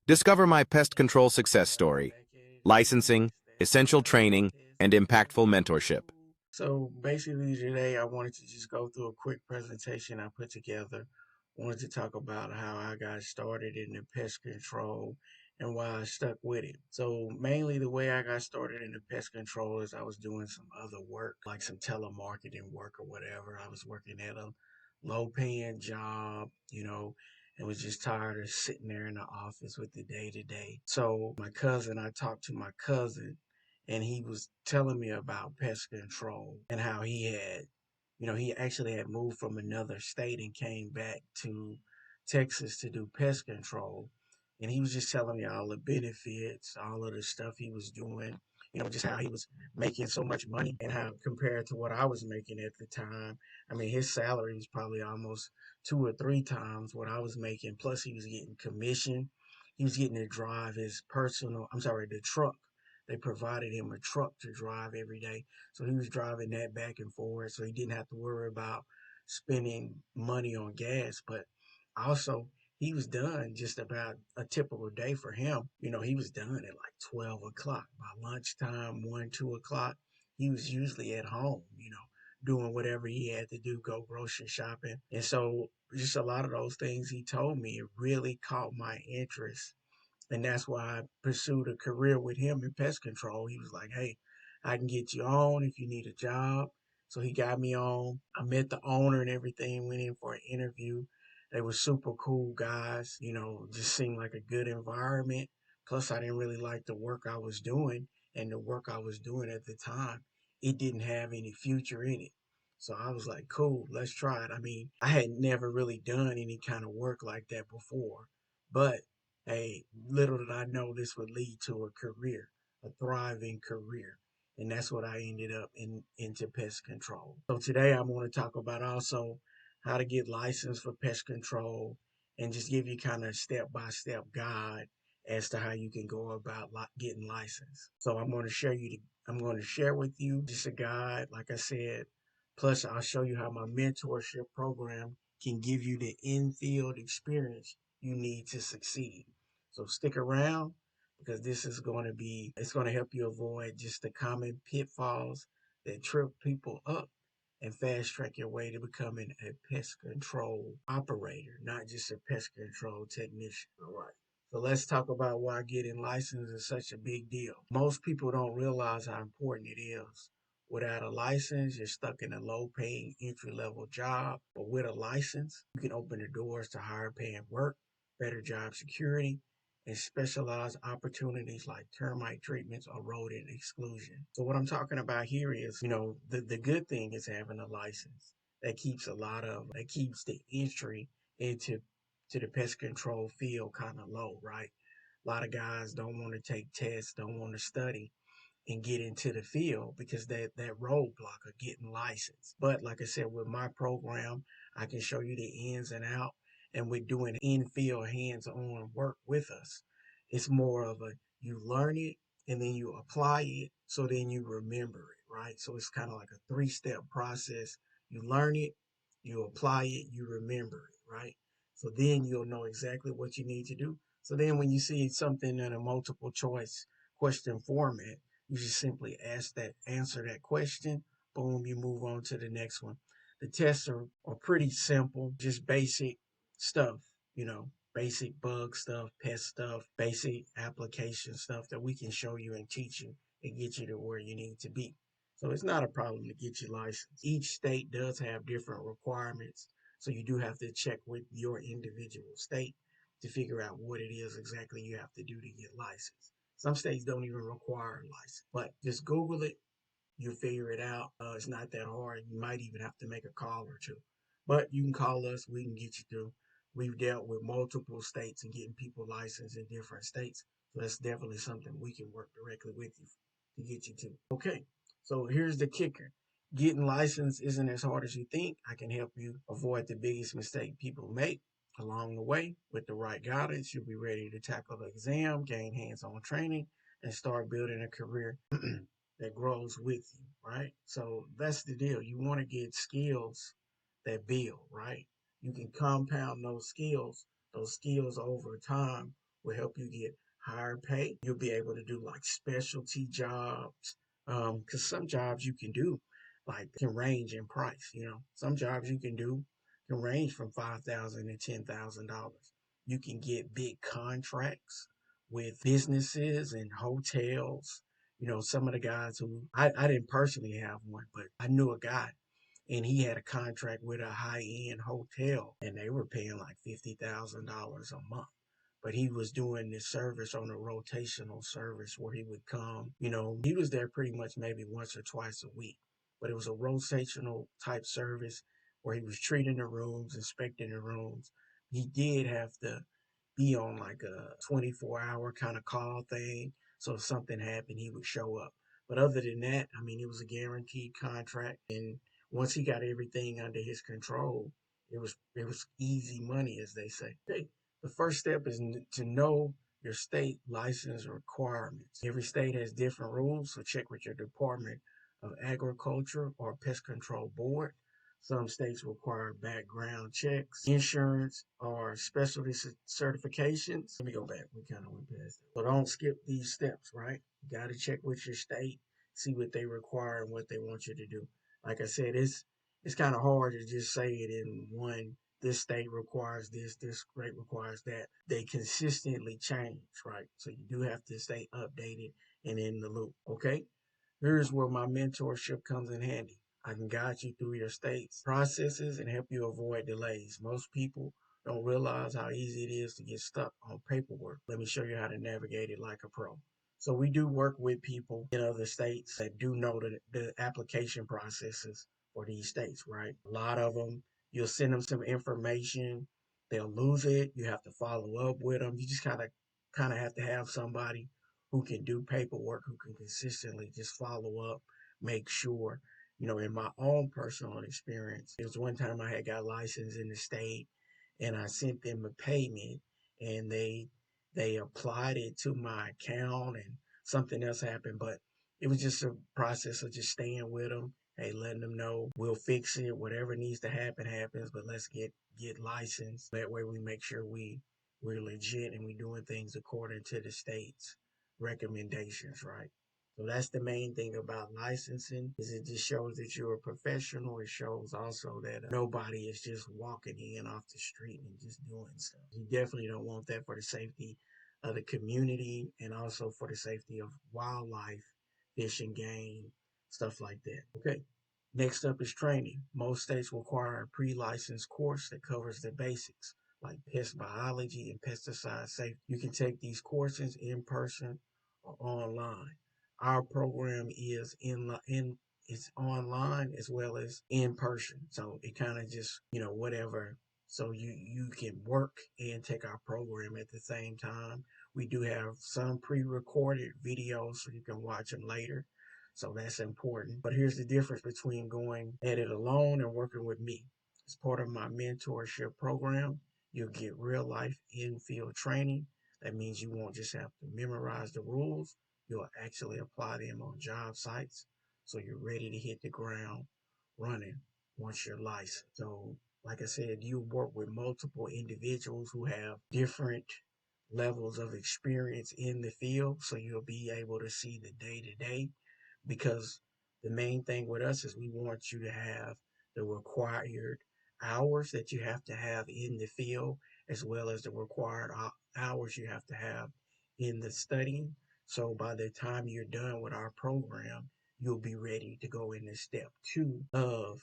Discover my pest control success story, licensing, essential training, and impactful mentorship. So basically today I wanted to just go through a quick presentation I put together. Wanted to talk about how I got started in the pest control and why I stuck with it. So mainly the way I got started in the pest control is I was doing some other work, like some telemarketing work or whatever. I was working at a low paying job, and was just tired of sitting there in the office with the day to day. So I talked to my cousin, and he was telling me about pest control and how he actually had moved from another state and came back to Texas to do pest control. And he was just telling me all the benefits, all of the stuff he was doing, just how he was making so much money and how compared to what I was making at the time. I mean, his salary was probably almost 2 or 3 times what I was making. Plus, he was getting commission. He was getting to drive the truck. They provided him a truck to drive every day. So he was driving that back and forth. So he didn't have to worry about spending money on gas. But also, he was done just about a typical day for him. He was done at like 12 o'clock. By lunchtime, 1, 2 o'clock, he was usually at home, doing whatever he had to do, go grocery shopping. And so, just a lot of those things he told me, it really caught my interest, and that's why I pursued a career with him in pest control. He was like, hey, I can get you on if you need a job. So he got me on. I met the owner and everything, went in for an interview. They were super cool guys, just seemed like a good environment. Plus, I didn't really like the work I was doing, and the work I was doing at the time, it didn't have any future in it. So I was like, cool, let's try it. I mean, I had never really done any kind of work like that before, but hey, little did I know this would lead to a career, a thriving career. And that's what I ended up into pest control. So today I'm going to talk about also how to get licensed for pest control and just give you kind of step by step guide as to how you can go about getting licensed. So I'm going to share with you just a guide, like I said. Plus, I'll show you how my mentorship program can give you the in-field experience you need to succeed. So stick around because it's going to help you avoid just the common pitfalls that trip people up and fast track your way to becoming a pest control operator, not just a pest control technician. All right. So let's talk about why getting licensed is such a big deal. Most people don't realize how important it is. Without a license, you're stuck in a low paying entry level job. But with a license, you can open the doors to higher paying work, better job security, and specialized opportunities like termite treatments or rodent exclusion. So what I'm talking about here is, the good thing is having a license. That keeps the entry into the pest control field kind of low, right? A lot of guys don't want to take tests, don't want to study and get into the field because that roadblock of getting licensed. But like I said, with my program, I can show you the ins and out, and we're doing in-field hands-on work with us. It's more of a you learn it and then you apply it, so then you remember it, right? So it's kind of like a three-step process. You learn it, you apply it, you remember it, right? So then you'll know exactly what you need to do. So then when you see something in a multiple choice question format, you just simply answer that question. Boom, you move on to the next one. The tests are pretty simple, just basic stuff, basic bug stuff, pest stuff, basic application stuff that we can show you and teach you and get you to where you need to be. So it's not a problem to get your license. Each state does have different requirements. So you do have to check with your individual state to figure out what it is exactly you have to do to get licensed. Some states don't even require a license, but just Google it. You'll figure it out. It's not that hard. You might even have to make a call or two, but you can call us. We can get you through. We've dealt with multiple states and getting people licensed in different states. So that's definitely something we can work directly with you to get you to. Okay, so here's the kicker. Getting licensed isn't as hard as you think. I can help you avoid the biggest mistake people make along the way. With the right guidance, you'll be ready to tackle the exam, gain hands-on training, and start building a career that grows with you, right? So that's the deal. You want to get skills that build, right? You can compound those skills over time will help you get higher pay. You'll be able to do like specialty jobs. Because some jobs you can do like can range in price. Some jobs you can do can range from $5,000 to $10,000. You can get big contracts with businesses and hotels. Some of the guys who I didn't personally have one, but I knew a guy and he had a contract with a high-end hotel and they were paying like $50,000 a month. But he was doing this service on a rotational service where he would come. He was there pretty much maybe once or twice a week, but it was a rotational type service where he was treating the rooms, inspecting the rooms. He did have to be on like a 24-hour kind of call thing. So if something happened, he would show up. But other than that, I mean, it was a guaranteed contract. And once he got everything under his control, it was easy money, as they say. Okay. The first step is to know your state license requirements. Every state has different rules, so check with your Department of Agriculture or Pest Control Board. Some states require background checks, insurance, or specialty certifications. Let me go back. We kind of went past it. So don't skip these steps, right? You got to check with your state, see what they require and what they want you to do. Like I said, it's kind of hard to just say it in one. This state requires this state requires that. They consistently change, right? So you do have to stay updated and in the loop, okay? Here's where my mentorship comes in handy. I can guide you through your state's processes and help you avoid delays. Most people don't realize how easy it is to get stuck on paperwork. Let me show you how to navigate it like a pro. So we do work with people in other states that do know the application processes for these states, right? A lot of them, you'll send them some information, they'll lose it. You have to follow up with them. You just kind of have to have somebody who can do paperwork, who can consistently just follow up, make sure. In my own personal experience, it was one time I had got licensed in the state and I sent them a payment and they applied it to my account and something else happened, but it was just a process of just staying with them. Hey, letting them know we'll fix it. Whatever needs to happen happens, but let's get licensed. That way we make sure we're legit and we're doing things according to the state's recommendations, right? So that's the main thing about licensing is it just shows that you're a professional. It shows also that nobody is just walking in off the street and just doing stuff. You definitely don't want that for the safety of the community and also for the safety of wildlife, fish and game, stuff like that. Okay. Next up is training. Most states require a pre-licensed course that covers the basics like pest biology and pesticide safety. You can take these courses in person or online. Our program is online as well as in person. So it kind of just, whatever. So you can work and take our program at the same time. We do have some pre-recorded videos so you can watch them later. So that's important. But here's the difference between going at it alone and working with me. As part of my mentorship program, you'll get real life in-field training. That means you won't just have to memorize the rules. You'll actually apply them on job sites. So you're ready to hit the ground running once you're licensed. So like I said, you work with multiple individuals who have different levels of experience in the field. So you'll be able to see the day to day because the main thing with us is we want you to have the required hours that you have to have in the field as well as the required hours you have to have in the studying. So by the time you're done with our program, you'll be ready to go into step 2 of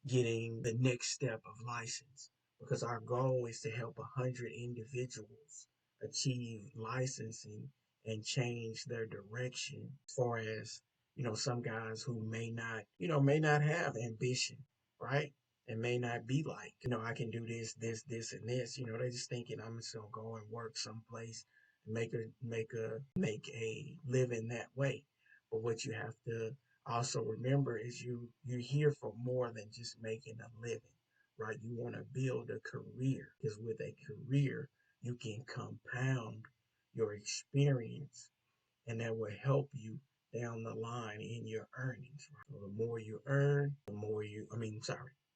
getting the next step of license because our goal is to help 100 individuals achieve licensing and change their direction as far as some guys who may not have ambition, right? And may not be like, I can do this, and this. They're just thinking I'm just gonna go and work someplace and make a living that way. But what you have to also remember is you're here for more than just making a living, right? You want to build a career because with a career you can compound your experience and that will help you down the line in your earnings. Right? So the more you earn, the more you learn,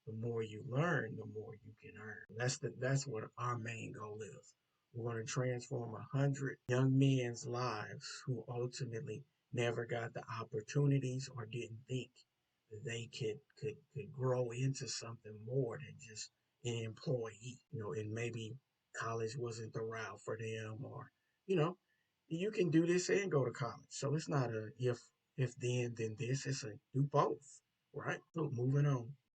the more you can earn. That's what our main goal is. We're going to transform 100 young men's lives who ultimately never got the opportunities or didn't think that they could grow into something more than just an employee, and maybe college wasn't the route for them, or, you know, you can do this and go to college. So it's not a if then this, it's a do both, right? So moving on.